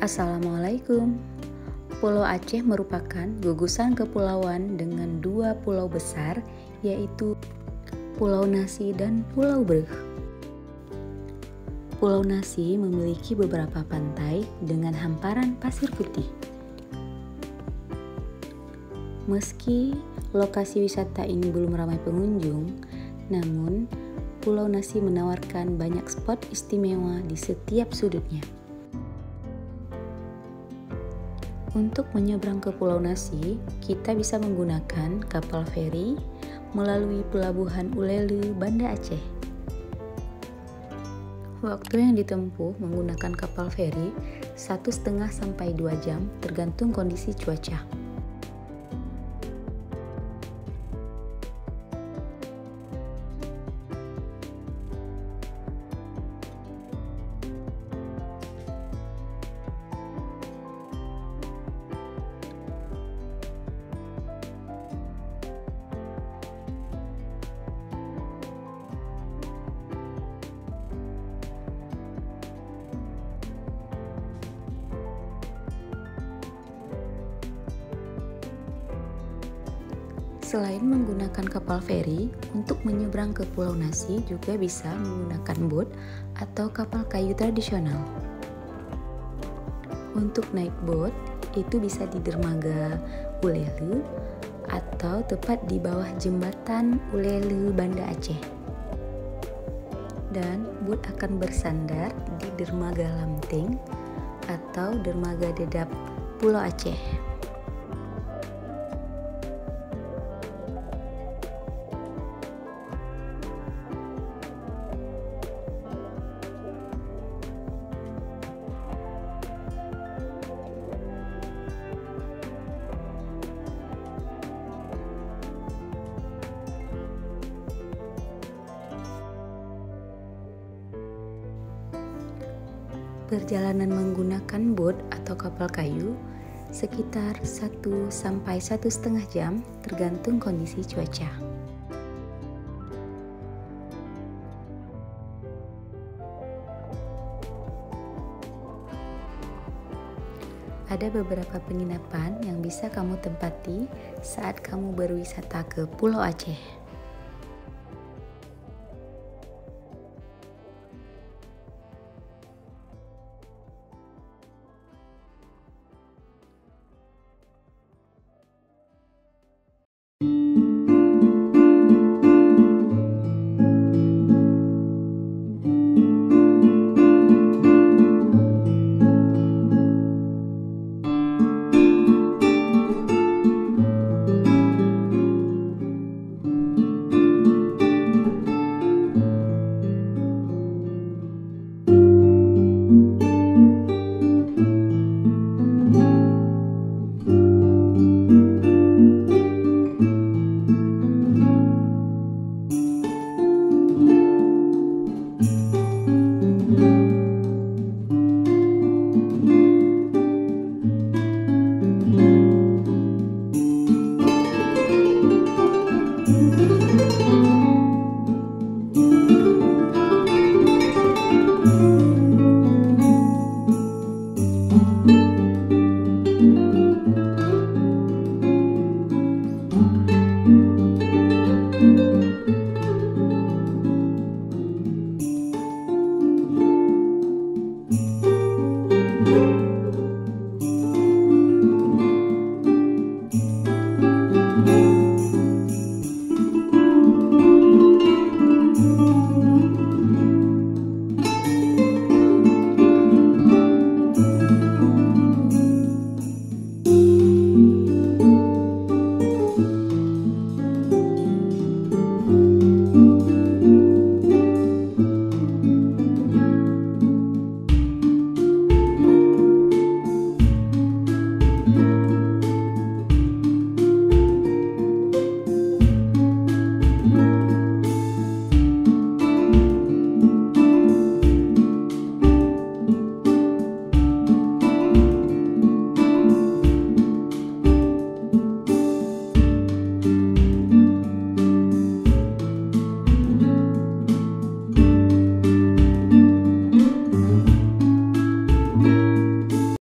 Assalamualaikum. Pulau Aceh merupakan gugusan kepulauan dengan dua pulau besar, yaitu Pulau Nasi dan Pulau Breuh. Pulau Nasi memiliki beberapa pantai dengan hamparan pasir putih. Meski lokasi wisata ini belum ramai pengunjung, namun Pulau Nasi menawarkan banyak spot istimewa di setiap sudutnya. Untuk menyeberang ke Pulau Nasi, kita bisa menggunakan kapal feri melalui Pelabuhan Ulele, Banda Aceh. Waktu yang ditempuh menggunakan kapal feri 1,5 sampai 2 jam tergantung kondisi cuaca. Selain menggunakan kapal feri, untuk menyeberang ke Pulau Nasi juga bisa menggunakan bot atau kapal kayu tradisional. Untuk naik bot, itu bisa di dermaga Ulele atau tepat di bawah jembatan Ulele, Banda Aceh. Dan bot akan bersandar di dermaga Lamting atau dermaga Dedap, Pulau Aceh. Perjalanan menggunakan bot atau kapal kayu sekitar 1 sampai 1,5 jam tergantung kondisi cuaca. Ada beberapa penginapan yang bisa kamu tempati saat kamu berwisata ke Pulau Aceh.